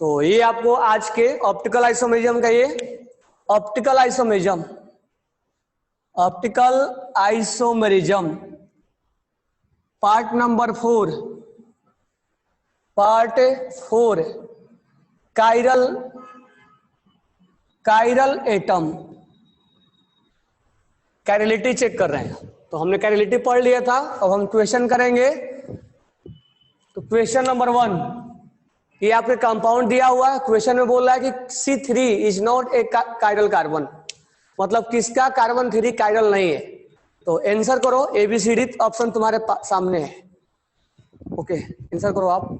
तो ये आपको आज के ऑप्टिकल आइसोमेरिज्म का, ये optical isomerism, optical isomerism part number 4, part 4 chiral, chiral atom, chirality check कर रहे हैं। तो हमने कैरिलिटी पढ़ लिया था, अब हम क्वेश्चन करेंगे। तो क्वेश्चन नंबर 1, ये आपके कंपाउंड दिया हुआ है, क्वेश्चन में बोल रहा है कि C3 is not a chiral carbon, मतलब किसका कार्बन 3 कायरल नहीं है। तो आंसर करो, ABCD ऑप्शन तुम्हारे सामने है। ओके, आंसर करो आप।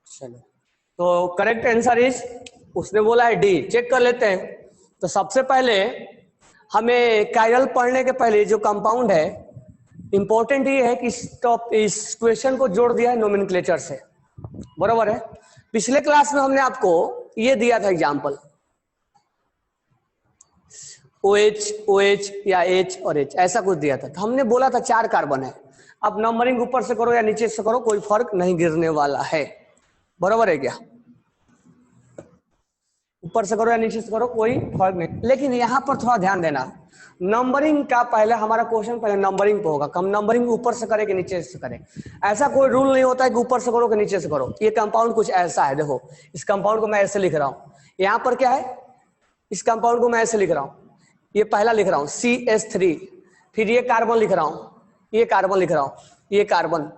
चलो, तो करेक्ट आंसर इज, उसने बोला है डी। चेक कर लेते हैं। तो सबसे पहले हमें कायरल पढ़ने के पहले जो कंपाउंड है, इंपॉर्टेंट ये है कि इस क्वेश्चन को जोड़ दिया है नोमेनक्लेचर से, बराबर है। पिछले क्लास में हमने आपको ये दिया था एग्जांपल, OH, OH या H और H, ऐसा कुछ दिया था। तो हमने बोला था 4 कार्बन है। अब नंबरिंग ऊपर से करो या नीचे से करो, कोई फर्क नहीं गिरने वाला है, बराबर है क्या? ऊपर से करो या नीचे से करो, कोई फर्क नहीं। लेकिन यहाँ पर थोड़ा ध्यान देना, नंबरिंग का पहले हमारा क्वेश्चन पहले नंबरिंग पे होगा। कम नंबरिंग ऊपर से करे कि नीचे से करे, ऐसा कोई रूल नहीं होता है कि ऊपर से करो कि नीचे से करो। ये कंपाउंड कुछ ऐसा है, देखो इस कंपाउंड को मैं ऐसे लिख रहा हूँ। यहाँ पर क्या है, इस कंपाउंड को मैं ऐसे लिख रहा हूँ, ये पहला लिख रहा हूँ CH3, फिर ये कार्बन लिख रहा हूँ, ये कार्बन लिख रहा हूँ, ये कार्बन,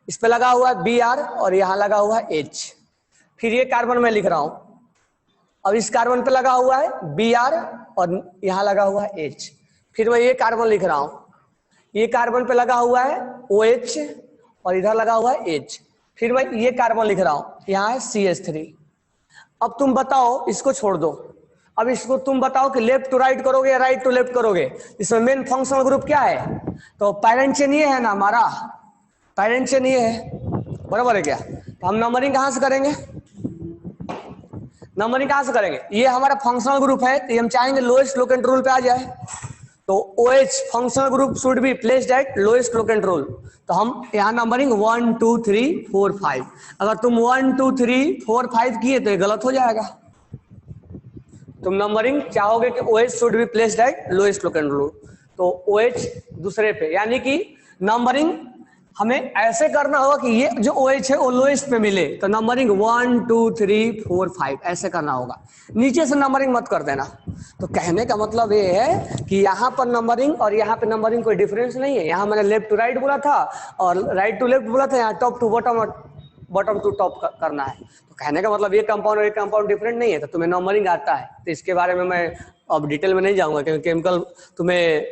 इस पे लगा हुआ है Br और यहाँ लगा हुआ है H, फिर ये कार्बन मैं लिख रहा हूँ, अब इस कार्बन पे लगा हुआ है Br और यहाँ लगा हुआ है H, फिर मैं ये कार्बन लिख रहा हूँ, ये कार्बन पे लगा हुआ है OH और इधर लगा हुआ है H, फिर मैं ये कार्बन लिख रहा हूँ, यहाँ है CH3। अब तुम बताओ, इसको छोड़ दो, अब इसको तुम बताओ कि लेफ्ट टू राइट करोगे या राइट टू लेफ्ट करोगे। इसमें मेन फंक्शनल ग्रुप क्या है? तो पैरेंट चेन ये है ना, हमारा पैरेंट चेन ये है, बराबर है क्या? तो हम नंबरिंग कहाँ से करेंगे? नंबरिंग कहाँ से करेंगे? ये हमारा फंक्शनल ग्रुप है, तो हम चाहेंगे लोएस्ट लोकेंट रूल पे आ जाए। तो OH functional group should be placed at lowest locant rule. तो हम यहाँ नंबरिंग 1 2 3 4 5, अगर तुम 1 2 3 4 5 किए तो ये गलत हो जाएगा। तुम नंबरिंग चाहोगे कि OH should be placed at lowest locant rule, तो OH दूसरे पे, यानी कि नंबरिंग हमें ऐसे करना होगा कि ये जो OH है वो लोएस्ट पे मिले। तो नंबरिंग 1 2 3 4 5 ऐसे करना होगा, नीचे से नंबरिंग मत कर देना। तो कहने का मतलब ये है कि यहाँ पर नंबरिंग और यहाँ पे नंबरिंग कोई डिफरेंस नहीं है। यहाँ मैंने लेफ्ट टू राइट बोला था और राइट टू लेफ्ट बोला था, यहाँ टॉप टू बॉटम और बॉटम टू टॉप करना है। तो कहने का मतलब ये कंपाउंड और ये कंपाउंड डिफरेंट नहीं है। तो तुम्हें नंबरिंग आता है, तो इसके बारे में मैं अब डिटेल में नहीं जाऊंगा, क्योंकि केमिकल तुम्हें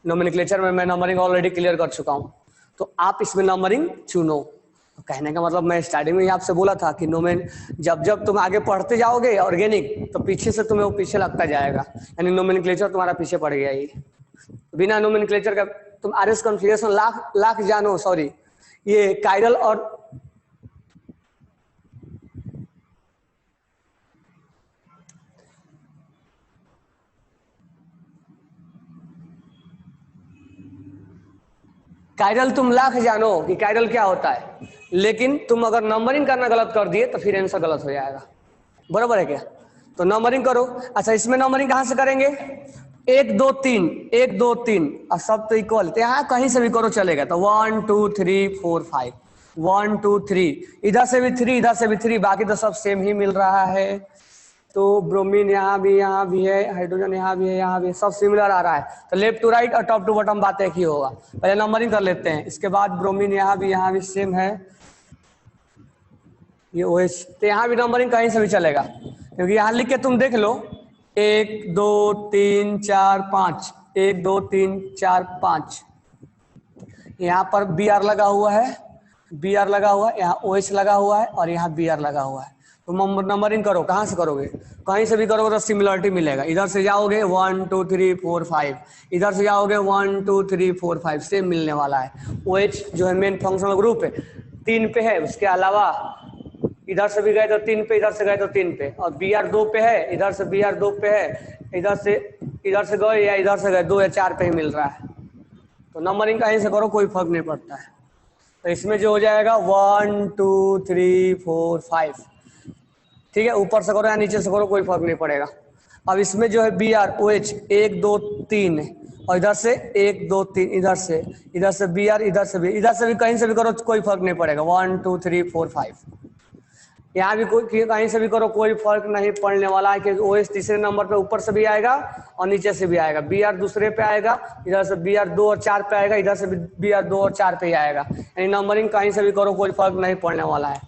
नोमेनक्लेचर में मैं नंबरिंग ऑलरेडी क्लियर कर चुका हूँ। तो आप इसमें नंबरिंग चुनो। तो कहने का मतलब मैं स्टार्टिंग में ही आपसे बोला था कि जब तुम आगे पढ़ते जाओगे ऑर्गेनिक, तो पीछे से तुम्हें वो पीछे लगता जाएगा, यानी नोमेनक्लेचर तुम्हारा पीछे पड़ गया। ये बिना नोमेनक्लेचर का तुम RS कॉन्फ़िगरेशन लाख जानो, सॉरी ये कायरल और कायरल तुम लाख जानो कि कायरल क्या होता है, लेकिन तुम अगर नंबरिंग करना गलत कर दिए तो फिर आंसर गलत हो जाएगा, बराबर है क्या? तो नंबरिंग करो। अच्छा, इसमें नंबरिंग कहाँ से करेंगे? 1 2 3 1 2 3 और सब तो इक्वल, तो यहाँ कहीं से भी करो चलेगा। तो 1 2 3 4 5 1 2 3, इधर से भी 3 इधर से भी 3, बाकी तो सब सेम ही मिल रहा है। तो ब्रोमीन यहाँ भी है, हाइड्रोजन यहाँ भी है, यहाँ भी, सब सिमिलर आ रहा है। तो लेफ्ट टू राइट और टॉप टू बॉटम बात एक ही होगा। पहले नंबरिंग कर लेते हैं, इसके बाद ब्रोमीन यहाँ भी सेम है, ये OH। तो यहाँ भी नंबरिंग कहीं से भी चलेगा, क्योंकि यहाँ लिख के तुम देख लो 1 2 3 4 5 1 2 3 4 5, यहाँ पर Br लगा हुआ है, Br लगा हुआ है, यहाँ OH लगा हुआ है और यहाँ Br लगा हुआ है। तो नंबरिंग करो, कहाँ से करोगे? कहीं से भी करोगे तो सिमिलरिटी मिलेगा। इधर से जाओगे 1 2 3 4 5, इधर से जाओगे 1 2 3 4 5, सेम मिलने वाला है। OH जो है मेन फंक्शनल ग्रुप है, 3 पे है, उसके अलावा इधर से भी गए तो 3 पे, इधर से गए तो 3 पे, और Br 2 पे है, इधर से Br 2 पे है, इधर से गए या इधर से गए 2 या 4 पे ही मिल रहा है। तो नंबरिंग कहीं से करो कोई फर्क नहीं पड़ता है। तो इसमें जो हो जाएगा 1 2 3 4 5, ठीक है, ऊपर से करो या नीचे से करो कोई फर्क नहीं पड़ेगा। अब इसमें जो है बी आर ओ एच 1 2 3 और इधर से 1 2 3, इधर से बी आर, इधर से भी कहीं से भी करो कोई फर्क नहीं पड़ेगा। 1 2 3 4 5 यहाँ भी कोई कहीं से भी करो कोई फर्क नहीं पड़ने वाला है, क्योंकि ओ एच तीसरे नंबर पे ऊपर से भी आएगा और नीचे से भी आएगा। बी आर दूसरे पे आएगा, इधर से बी आर 2 और 4 पे आएगा, इधर से बी आर 2 और 4 पे ही आएगा। यानी नंबरिंग कहीं से भी करो कोई फर्क नहीं पड़ने वाला है।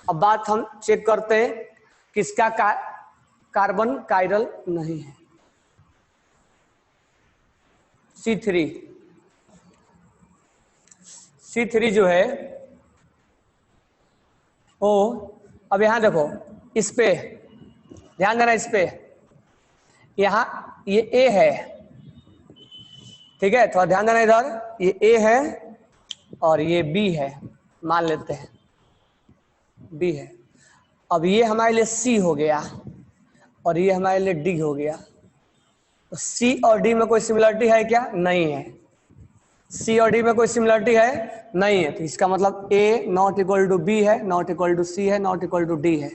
अब बात हम चेक करते हैं किसका कार्बन कायरल नहीं है। C3 जो है ओ, अब यहां देखो, इस पे ध्यान देना, इस पे यहां ये A है, ठीक है, थोड़ा ध्यान देना, इधर ये A है और ये B है, मान लेते हैं B है। अब ये हमारे लिए C हो गया और ये हमारे लिए D हो गया। तो C और D में कोई सिमिलरिटी है क्या? नहीं है। C और D में कोई सिमिलरिटी है? नहीं है। तो इसका मतलब A not equal to B है, नॉट इक्वल टू C है, नॉट इक्वल टू D है।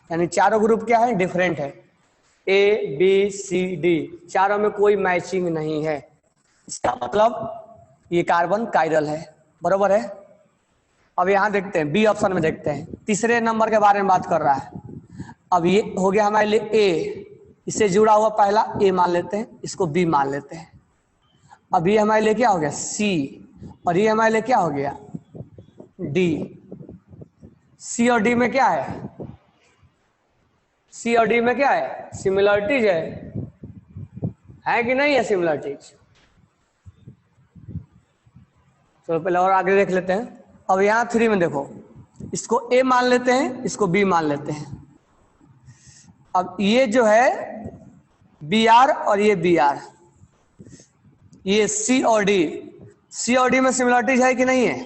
यानी चारों ग्रुप क्या है? डिफरेंट है। A B C D चारों में कोई मैचिंग नहीं है। इसका मतलब ये कार्बन कायरल है, बरोबर है। अब यहां देखते हैं बी ऑप्शन में, देखते हैं तीसरे नंबर के बारे में बात कर रहा है। अब ये हो गया हमारे लिए A, इससे जुड़ा हुआ पहला A मान लेते हैं, इसको B मान लेते हैं। अब ये हमारे लिए क्या हो गया? C और ये हमारे लिए क्या हो गया? D। C और D में क्या है? C और D में क्या है? सिमिलरिटीज है कि नहीं है सिमिलरिटीज? चलो पहले और आगे देख लेते हैं। अब यहाँ 3 में देखो, इसको A मान लेते हैं, इसको B मान लेते हैं। अब ये जो है BR और ये BR, ये C और D में सिमिलरिटीज है कि नहीं है?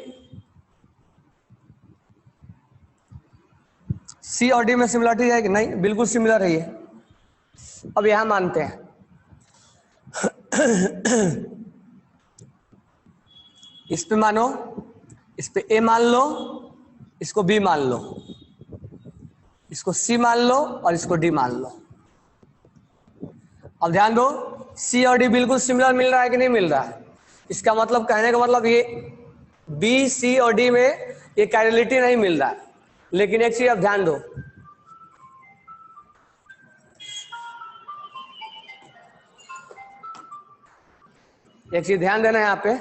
C और D में सिमिलरिटीज है कि नहीं? बिल्कुल सिमिलर है ये। अब यहां मानते हैं इस पे मानो, इस पे A मान लो, इसको B मान लो, इसको C मान लो और इसको D मान लो। अब ध्यान दो, C और D बिल्कुल सिमिलर मिल रहा है कि नहीं मिल रहा है? इसका मतलब, कहने का मतलब ये B C और D में ये कायरलिटी नहीं मिल रहा है। लेकिन एक चीज अब ध्यान दो, एक चीज ध्यान देना यहाँ पे,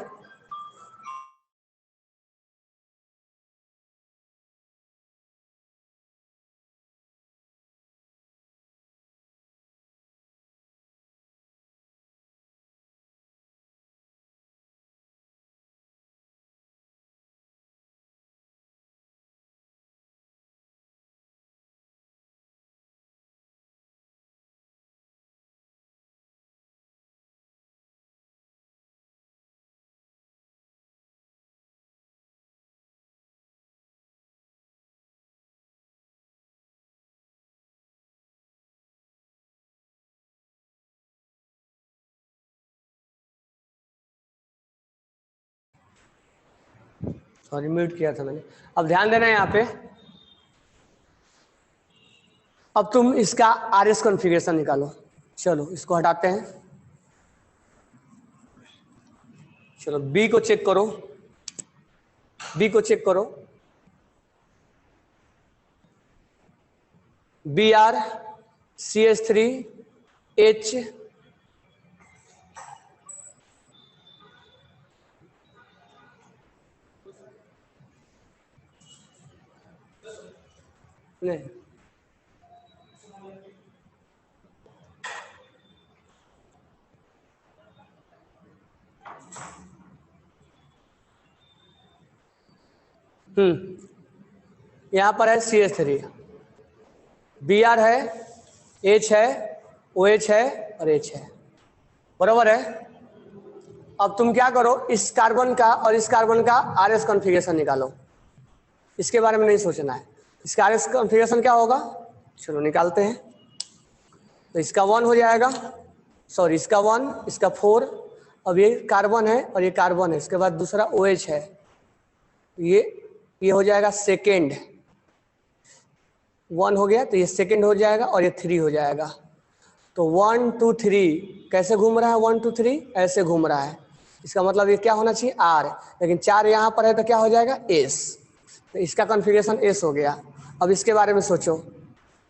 सॉरी म्यूट किया था मैंने। अब ध्यान देना यहाँ पे, अब तुम इसका RS कॉन्फ़िगरेशन निकालो। चलो इसको हटाते हैं, चलो B को चेक करो, B को चेक करो, BR CH3 H नहीं, यहां पर है CH3, BR है, H है, OH है और H है, बराबर है। अब तुम क्या करो, इस कार्बन का और इस कार्बन का RS कॉन्फ़िगरेशन निकालो। इसके बारे में नहीं सोचना है, इसका RS कॉन्फ़िगरेशन क्या होगा, चलो निकालते हैं। तो इसका 1 हो जाएगा, सॉरी इसका 1, इसका 4, अब ये कार्बन है और ये कार्बन है, इसके बाद दूसरा OH है, ये ये हो जाएगा सेकेंड, 1 हो गया तो ये सेकेंड हो जाएगा और ये 3 हो जाएगा। तो 1 2 3 कैसे घूम रहा है, 1 2 3 ऐसे घूम रहा है, इसका मतलब ये क्या होना चाहिए आर, लेकिन 4 यहाँ पर है तो क्या हो जाएगा एस, तो इसका कॉन्फ़िगरेशन एस हो गया। अब इसके बारे में सोचो,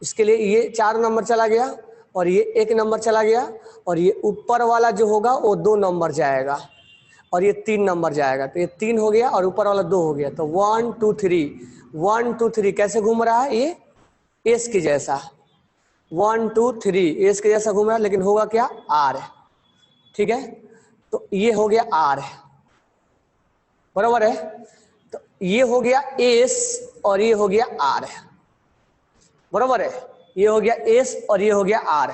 इसके लिए ये 4 नंबर चला गया और ये 1 नंबर चला गया और ये ऊपर वाला जो होगा वो 2 नंबर जाएगा और ये 3 नंबर जाएगा, तो ये 3 हो गया और ऊपर वाला 2 हो गया। तो 1 2 3 1 2 3 कैसे घूम रहा है, ये एस के जैसा, 1 2 3 एस के जैसा घूम रहा है, लेकिन होगा क्या आर, ठीक है। तो ये हो गया आर, बराबर है। तो ये हो गया एस और ये हो गया आर, बराबर है। ये हो गया एस और ये हो गया आर।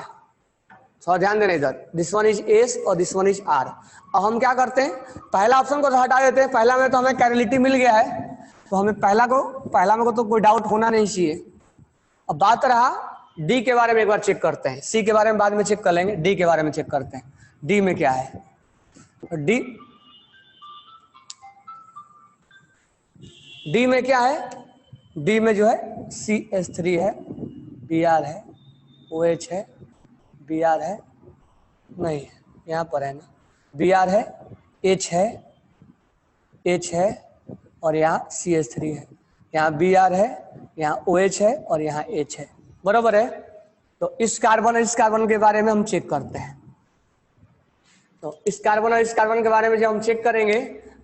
थोड़ा ध्यान देना इधर, दिस वन इज एस और दिस वन इज आर। अब हम क्या करते हैं, पहला ऑप्शन को तो हटा देते हैं, पहला में तो हमें कैरेलिटी मिल गया है, तो हमें पहला में को तो कोई डाउट होना नहीं चाहिए। अब बात रहा डी के बारे में, एक बार चेक करते हैं, सी के बारे में बाद में चेक कर लेंगे, डी के बारे में चेक करते हैं, डी में क्या है। डी में क्या है, डी में जो है CH3 है, Br है, OH है, Br है, नहीं यहाँ पर है ना, Br है, H है, H है और यहाँ CH3 है, यहाँ Br है, यहाँ OH है और यहाँ H है, बराबर है। तो इस कार्बन के बारे में हम चेक करते हैं। तो इस कार्बन और इस कार्बन के बारे में जब हम चेक करेंगे,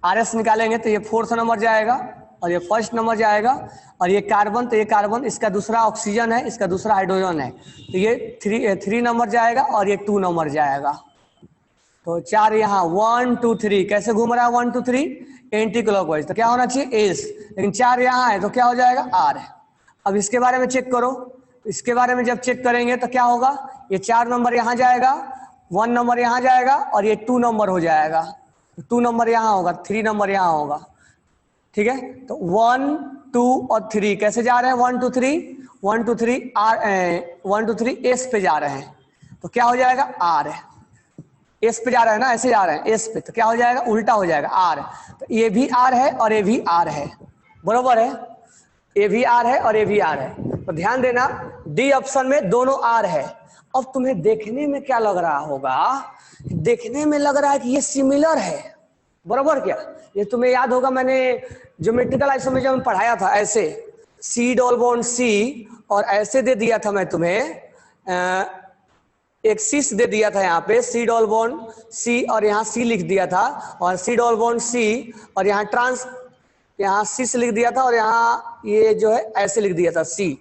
RS निकालेंगे तो ये 4th नंबर जाएगा और ये 1st नंबर जाएगा, और ये कार्बन तो ये कार्बन, इसका दूसरा ऑक्सीजन है, इसका दूसरा हाइड्रोजन है, तो ये 3 नंबर जाएगा और ये 2 नंबर जाएगा। तो 4 यहाँ 1 2 3 कैसे घूम रहा है, 1 2 3 एंटी क्लॉकवाइज, तो क्या होना चाहिए एस, लेकिन 4 यहाँ है तो क्या हो जाएगा आर। अब इसके बारे में चेक करो, इसके बारे में जब चेक करेंगे तो क्या होगा, ये 4 नंबर यहाँ जाएगा, 1 नंबर यहाँ जाएगा और ये 2 नंबर हो जाएगा, 2 नंबर यहाँ होगा, 3 नंबर यहाँ होगा, ठीक है। तो 1 2 और 3 कैसे जा रहे हैं, 1 2 3 1 2 3 आर, 1 2 3 एस पे जा रहे हैं, तो क्या हो जाएगा आर, एस पे जा रहे हैं ना, ऐसे जा रहे हैं एस पे, तो क्या हो जाएगा उल्टा हो जाएगा आर। तो ये भी आर है और ये भी आर है, बरोबर है, ये भी आर है और ये भी आर है। तो ध्यान देना डी ऑप्शन में दोनों आर है। अब तुम्हें देखने में क्या लग रहा होगा, देखने में लग रहा है कि ये सिमिलर है, बरोबर क्या, ये तुम्हें याद होगा मैंने ज्योमेट्रिकल आइसोमेरिज्म में पढ़ाया था, ऐसे सी डबल बॉन्ड सी और ऐसे दे दिया था मैं तुम्हें, एक सिस दे दिया था यहाँ पे सी डबल बॉन्ड सी और यहाँ सी लिख दिया था, और सी डबल बॉन्ड सी और यहाँ ट्रांस, यहाँ सिस लिख दिया था और यहाँ ये जो है ऐसे लिख दिया था सी।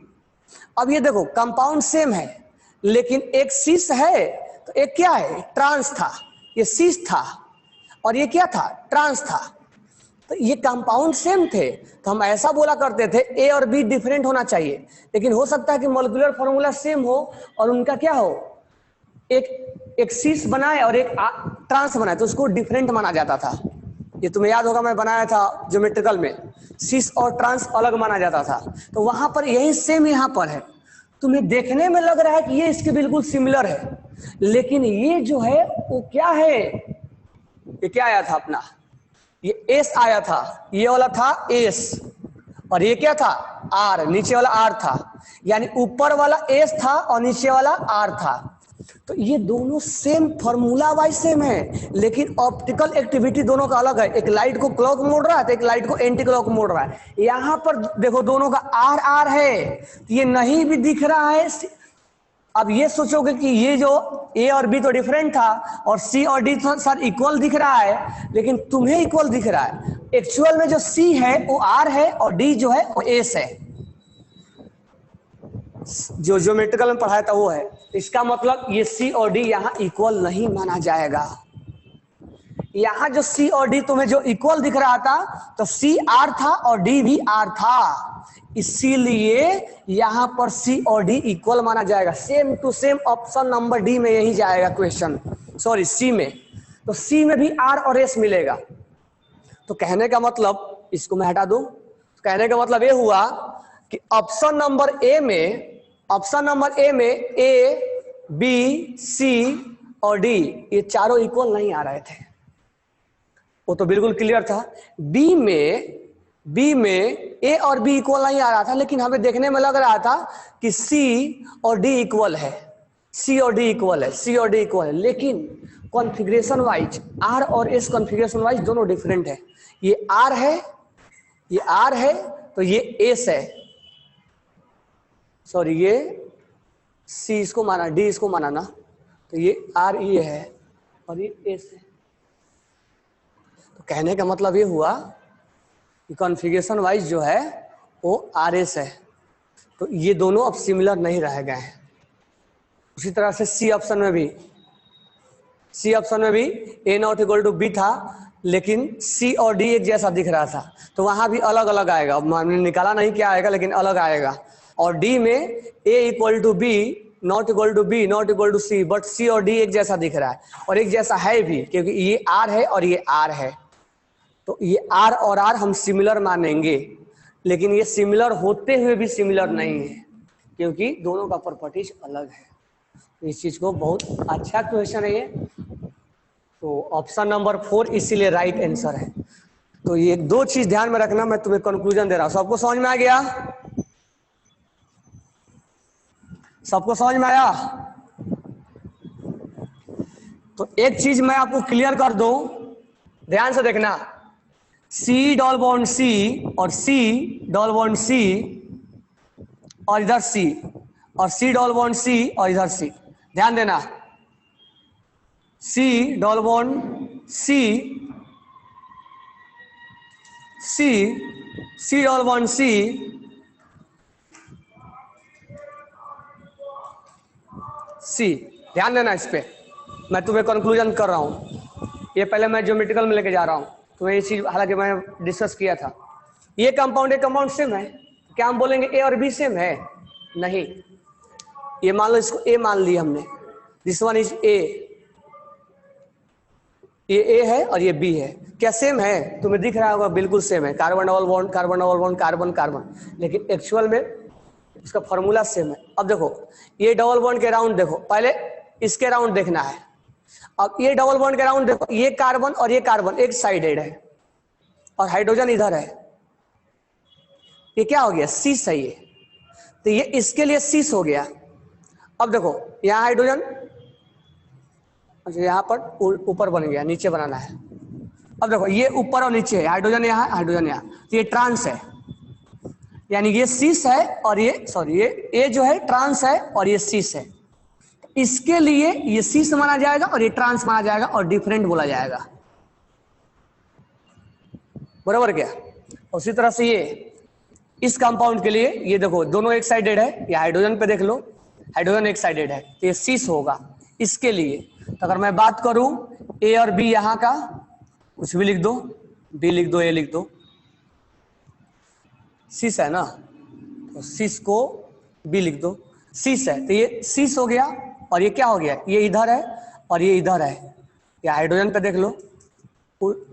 अब ये देखो कंपाउंड सेम है, लेकिन एक सिस है तो एक क्या है ट्रांस था, ये सिस था और ये क्या था ट्रांस था, तो ये कंपाउंड सेम थे, तो हम ऐसा बोला करते थे ए और बी डिफरेंट होना चाहिए, लेकिन हो सकता है कि मॉलिक्यूलर फॉर्मूला सेम हो और उनका क्या हो, एक सिस बनाए और एक ट्रांस बनाए, तो उसको डिफरेंट माना जाता था। ये तुम्हें याद होगा मैं बनाया था ज्योमेट्रिकल में, सिस और ट्रांस अलग माना जाता था, तो वहां पर यही सेम यहाँ पर है। तुम्हें देखने में लग रहा है कि ये इसके बिल्कुल सिमिलर है, लेकिन ये जो है वो क्या है, ये क्या आया था अपना, ये एस आया था, ये वाला था एस और ये क्या था आर, नीचे वाला आर था, यानी ऊपर वाला एस था और नीचे वाला आर था। तो ये दोनों सेम फार्मूला वाइज सेम है, लेकिन ऑप्टिकल एक्टिविटी दोनों का अलग है, एक लाइट को क्लॉक मोड़ रहा है तो एक लाइट को एंटी क्लॉक मोड़ रहा है। यहां पर देखो दोनों का आर आर है, ये नहीं भी दिख रहा है। अब ये सोचोगे कि ये जो ए और बी तो डिफरेंट था और सी और डी तो सर इक्वल दिख रहा है, लेकिन तुम्हें इक्वल दिख रहा है, एक्चुअल में जो सी है वो आर है और डी जो है वो एस है, जो ज्योमेट्रिकल में पढ़ाया था वो है। इसका मतलब ये सी और डी यहाँ इक्वल नहीं माना जाएगा। यहाँ जो सी और डी तुम्हें जो इक्वल दिख रहा था तो सी आर था और डी भी आर था, इसीलिए यहाँ पर सी और डी इक्वल माना जाएगा। Same to same option number D में यही जाएगा क्वेश्चन, सॉरी सी में, तो सी में भी आर और एस मिलेगा। तो कहने का मतलब, इसको मैं हटा दूं, कहने का मतलब ये हुआ कि ऑप्शन नंबर ए में ए बी सी और डी ये चारों इक्वल नहीं आ रहे थे, वो तो बिल्कुल क्लियर था। बी में बी में ए और बी इक्वल नहीं आ रहा था, लेकिन हमें देखने में लग रहा था कि सी और डी इक्वल है, सी और डी इक्वल है, सी और डी इक्वल है, लेकिन कॉन्फ़िगरेशन वाइज आर और एस कॉन्फ़िगरेशन वाइज दोनों डिफरेंट है। ये आर है, ये आर है, तो ये एस है, सॉरी ये सी इसको माना, डी इसको माना ना, तो ये आर ये है और ये एस है। तो कहने का मतलब ये हुआ कि कॉन्फ़िगरेशन वाइज जो है वो आर एस है, तो ये दोनों अब सिमिलर नहीं रह गए हैं। उसी तरह से सी ऑप्शन में भी, सी ऑप्शन में भी ए नॉट इक्वल टू बी था, लेकिन सी और डी एक जैसा दिख रहा था, तो वहां भी अलग अलग आएगा। अब मैंने निकाला नहीं क्या आएगा, लेकिन अलग आएगा। और डी में A equal to B, not equal to B, not equal to C, but C और डी एक जैसा दिख रहा है, और एक जैसा है भी, क्योंकि ये आर है और ये आर है, तो ये आर और आर हम सिमिलर मानेंगे, लेकिन ये सिमिलर होते हुए भी सिमिलर नहीं है, क्योंकि दोनों का प्रॉपर्टीज अलग है। इस चीज को बहुत अच्छा क्वेश्चन है ये, तो ऑप्शन नंबर 4 इसीलिए राइट आंसर है। तो ये दो चीज ध्यान में रखना, मैं तुम्हें कंक्लूजन दे रहा हूं। सबको समझ में आ गया? सबको समझ में आया? तो एक चीज मैं आपको क्लियर कर दूं, ध्यान से देखना, सी डबल बॉन्ड सी और सी डबल बॉन्ड सी और इधर सी, और सी डबल बॉन्ड सी और इधर सी, ध्यान देना, सी डबल बॉन्ड सी, सी, सी डबल बॉन्ड सी, सी, ध्यान देना इस पे, मैं तुम्हें कंक्लूजन कर रहा हूं। ये पहले मैं ज्योमेट्रिकल में लेके जा रहा हूं, तुम्हें ये चीज हालांकि मैं डिस्कस किया था। ये कंपाउंड, एक कंपाउंड सेम है, क्या हम बोलेंगे ए और बी सेम है? नहीं, ये मान लो, इसको ए मान लिया हमने, दिस वन इज ए, ये ए है और ये बी है, क्या सेम है? तुम्हें दिख रहा होगा बिल्कुल सेम है, carbon double bond, carbon double bond, carbon carbon, लेकिन एक्चुअल में उसका फॉर्मूला सेम है। अब देखो, ये डबल बॉन्ड के राउंड देखो, पहले इसके राउंड देखना है, अब ये डबल बॉन्ड के राउंड देखो, ये कार्बन और ये कार्बन एक साइडेड है और हाइड्रोजन इधर है, ये क्या हो गया? सीस है ये, तो ये इसके लिए सीस हो गया। अब देखो यहाँ हाइड्रोजन, अच्छा यहाँ पर ऊपर बन गया, नीचे बनाना है। अब देखो ये ऊपर और नीचे है, हाइड्रोजन यहाँ, हाइड्रोजन यहाँ, तो ये ट्रांस है, यानी ये सीस है और ये, सॉरी ये जो है ट्रांस है और ये सीस है, इसके लिए ये सीस माना जाएगा और ये ट्रांस माना जाएगा और डिफरेंट बोला जाएगा, बराबर क्या? उसी तरह से ये इस कंपाउंड के लिए, ये देखो दोनों एक साइडेड है, ये हाइड्रोजन पे देख लो, हाइड्रोजन एक साइडेड है, तो ये सीस होगा इसके लिए। तो अगर मैं बात करूं ए और बी, यहां का कुछ भी लिख दो, बी लिख दो, ए लिख दो, सीस है ना, तो सीस को बी लिख दो, सीस है, तो ये सीस हो गया, और ये क्या हो गया? ये इधर है और ये इधर है, ये हाइड्रोजन पे देख लो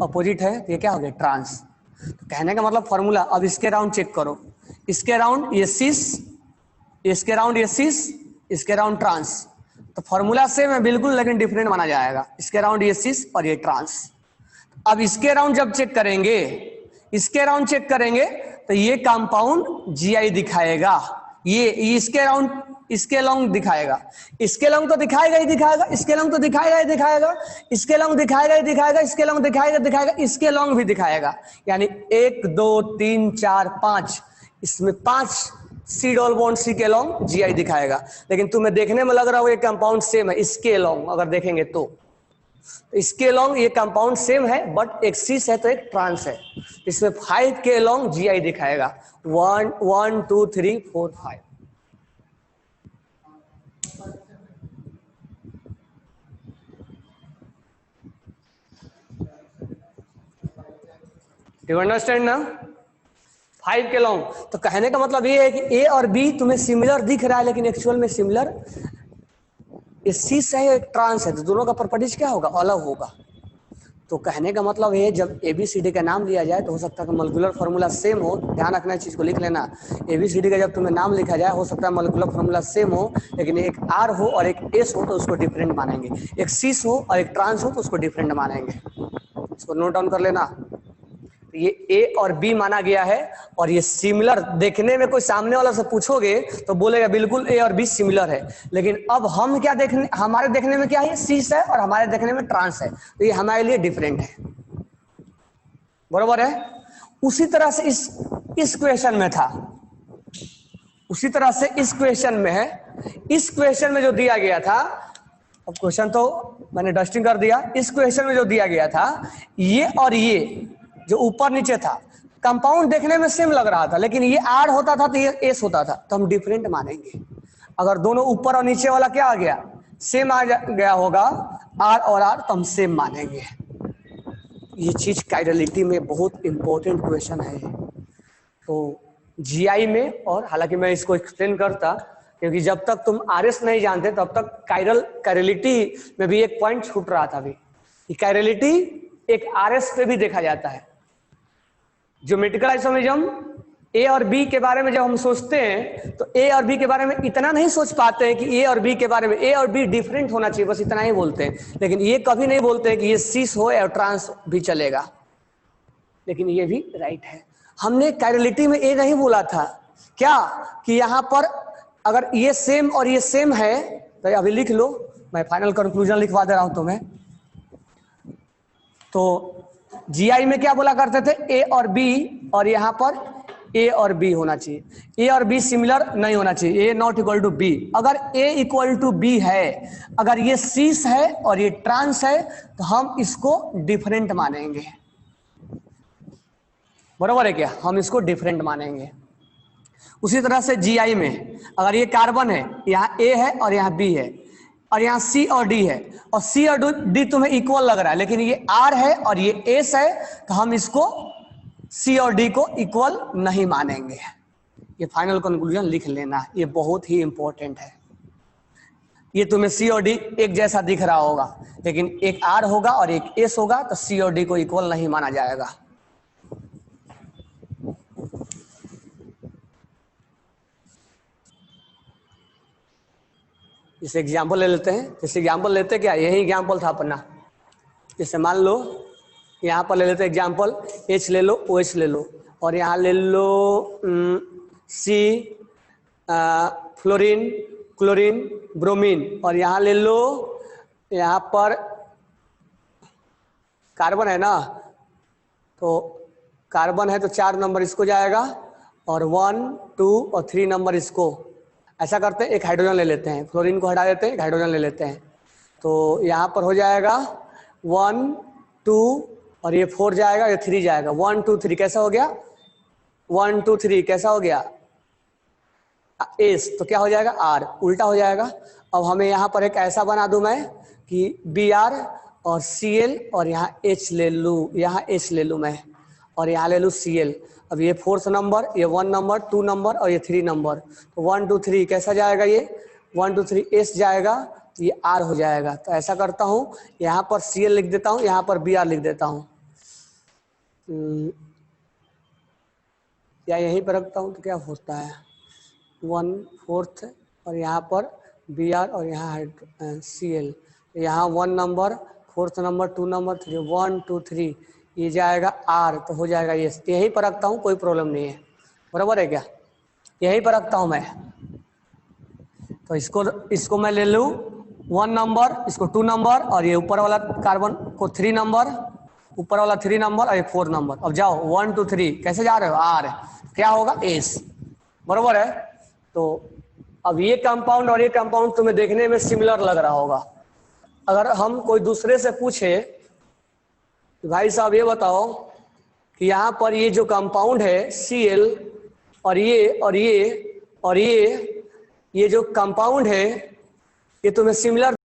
अपोजिट है, तो ये क्या हो गया? ट्रांस। तो कहने का मतलब फॉर्मूला, अब इसके राउंड चेक करो, इसके राउंड ये सीस, इसके राउंड ये सीस, इसके राउंड ट्रांस, तो फॉर्मूला सेम है बिल्कुल, लेकिन डिफरेंट माना जाएगा। इसके राउंड ये सीस और ये ट्रांस। अब इसके राउंड जब चेक करेंगे, इसके राउंड चेक करेंगे, तो ये कंपाउंड जीआई दिखाएगा, ये इसके राउंड, इसके लॉन्ग दिखाएगा, इसके लॉन्ग तो दिखाएगा ही दिखाएगा, इसके लॉन्ग तो दिखाएगा ही दिखाएगा, इसके लॉन्ग दिखाएगा ही दिखाएगा, इसके लॉन्ग दिखाएगा दिखाएगा, इसके लॉन्ग भी दिखाएगा, यानी 1 2 3 4 5, इसमें 5 सी डबल बॉन्ड सी के लॉन्ग जीआई दिखाएगा। लेकिन तुम्हें देखने में लग रहा होगा ये कंपाउंड सेम है, इसके लॉन्ग अगर देखेंगे तो इसके लॉन्ग ये कंपाउंड सेम है, बट एक सीस है तो एक ट्रांस है, इसमें 5 के लॉन्ग जीआई दिखाएगा, 1 1 2 3 4 5। यू अंडरस्टैंड ना? 5 के लॉन्ग। तो कहने का मतलब ये है कि ए और बी तुम्हें सिमिलर दिख रहा है, लेकिन एक्चुअल में सिमिलर, ये सीस है, एक ट्रांस है, तो दोनों का प्रॉपर्टीज क्या होगा? अलग होगा। तो कहने का मतलब है जब एबीसीडी का नाम लिया जाए तो हो सकता है कि मॉलिक्यूलर फार्मूला सेम हो, ध्यान रखना इस चीज को लिख लेना, एबीसीडी का जब तुम्हें नाम लिखा जाए हो सकता है मॉलिक्यूलर फार्मूला सेम हो, लेकिन एक आर हो और एक एस हो तो उसको डिफरेंट मानेंगे, एक सीस हो और एक ट्रांस हो तो उसको डिफरेंट मानेंगे। इसको नोट डाउन कर लेना। ये ए और बी माना गया है, और ये सिमिलर देखने में, कोई सामने वाला से पूछोगे तो बोलेगा बिल्कुल ए और बी सिमिलर है, लेकिन अब हम क्या देखने, हमारे देखने में क्या है, सीस है, और हमारे देखने में ट्रांस है, तो ये हमारे लिए डिफरेंट है। बरोबर है। उसी तरह से इस क्वेश्चन में था, उसी तरह से इस क्वेश्चन में है। इस क्वेश्चन में जो दिया गया था, अब क्वेश्चन तो मैंने डस्टिंग कर दिया, इस क्वेश्चन में जो दिया गया था, ये और ये जो ऊपर नीचे था, कंपाउंड देखने में सेम लग रहा था, लेकिन ये आर होता था तो ये एस होता था, तो हम डिफरेंट मानेंगे। अगर दोनों ऊपर और नीचे वाला क्या आ गया, सेम आ गया होगा, आर और आर, तो हम सेम मानेंगे। ये चीज काइरलिटी में बहुत इंपॉर्टेंट क्वेश्चन है। तो जीआई में, और हालांकि मैं इसको एक्सप्लेन करता, क्योंकि जब तक तुम आरएस नहीं जानते तब तक कायरलिटी में भी एक पॉइंट छूट रहा था अभी, कायरलिटी एक आरएस पे भी देखा जाता है। ज्योमेट्रिकल आइसोमेरिज्म ए और बी के बारे में जब हम सोचते हैं तो ए और बी के बारे में इतना नहीं सोच पाते हैं कि ए और बी के बारे में, ए और बी डिफरेंट होना चाहिए, बस इतना ही बोलते हैं। लेकिन ये कभी नहीं बोलते हैं कि ये सीस हो या ट्रांस भी चलेगा, लेकिन ये भी राइट है। हमने कायरलिटी में ये नहीं बोला था क्या कि यहां पर अगर ये सेम और ये सेम है, तो अभी लिख लो, मैं फाइनल कंक्लूजन लिखवा दे रहा हूं तुम्हें। तो जीआई में क्या बोला करते थे, ए और बी, और यहां पर ए और बी होना चाहिए, ए और बी सिमिलर नहीं होना चाहिए, ए नॉट इक्वल टू बी। अगर ए इक्वल टू बी है, अगर ये सीस है और ये ट्रांस है, तो हम इसको डिफरेंट मानेंगे। बरोबर है क्या, हम इसको डिफरेंट मानेंगे। उसी तरह से जीआई में अगर ये कार्बन है, यहाँ ए है और यहाँ बी है, और यहाँ सी और डी है, और सी और डी तुम्हें इक्वल लग रहा है, लेकिन ये आर है और ये एस है, तो हम इसको सी और डी को इक्वल नहीं मानेंगे। ये फाइनल कंक्लूजन लिख लेना, ये बहुत ही इंपॉर्टेंट है। ये तुम्हें सी और डी एक जैसा दिख रहा होगा, लेकिन एक आर होगा और एक एस होगा, तो सी और डी को इक्वल नहीं माना जाएगा। जैसे एग्जाम्पल ले लेते हैं, जैसे एग्जाम्पल लेते क्या, यही एग्जाम्पल था अपना। जैसे मान लो यहाँ पर ले लेते एग्जाम्पल, एच ले लो, ओ एच ले लो, और यहाँ ले लो सी फ्लोरीन, क्लोरीन, ब्रोमीन, और यहाँ ले लो, यहाँ पर कार्बन है ना, तो कार्बन है तो 4 नंबर इसको जाएगा, और 1, 2 और 3 नंबर इसको। ऐसा करते हैं, एक हाइड्रोजन ले लेते हैं, फ्लोरीन को हटा देते हैं, एक हाइड्रोजन ले लेते हैं, तो यहाँ पर हो जाएगा 1, 2 और ये 4 जाएगा, ये 3 जाएगा, 1, 2, 3 कैसा हो गया, 1, 2, 3 कैसा हो गया, एस, तो क्या हो जाएगा, आर, उल्टा हो जाएगा। अब हमें यहाँ पर एक ऐसा बना दूं मैं कि बी आर और सी एल, और यहाँ एच ले लूँ, यहाँ एच ले लूँ मैं, और यहाँ ले लूँ सी एल। अब ये 4th नंबर, ये 1 नंबर, 2 नंबर और ये 3 नंबर, तो 1, 2, 3 कैसा जाएगा, ये 1, 2, 3 एस जाएगा, तो ये आर हो जाएगा। तो ऐसा करता हूँ, यहाँ पर सी एल लिख देता हूँ, यहाँ पर बी आर लिख देता हूँ, या यहीं पर रखता हूँ तो क्या होता है, 1/4 और यहाँ पर बी आर और यहाँ सी एल, यहाँ 1 नंबर, 4th नंबर, 2 नंबर, 3, 1, 2, 3 ये जाएगा आर, तो हो जाएगा ये। यहीं पर रखता हूँ, कोई प्रॉब्लम नहीं है। बराबर है क्या, यहीं पर रखता हूँ मैं। तो इसको मैं ले लूँ 1 नंबर, इसको 2 नंबर, और ये ऊपर वाला कार्बन को 3 नंबर, ऊपर वाला 3 नंबर और ये 4 नंबर। अब जाओ 1, 2, 3 कैसे जा रहे हो, आर, क्या होगा, एस। बराबर है। तो अब ये कंपाउंड और ये कंपाउंड तुम्हें देखने में सिमिलर लग रहा होगा। अगर हम कोई दूसरे से पूछे भाई साहब ये बताओ कि यहाँ पर ये जो कंपाउंड है Cl और ये जो कंपाउंड है ये तुम्हें सिमिलर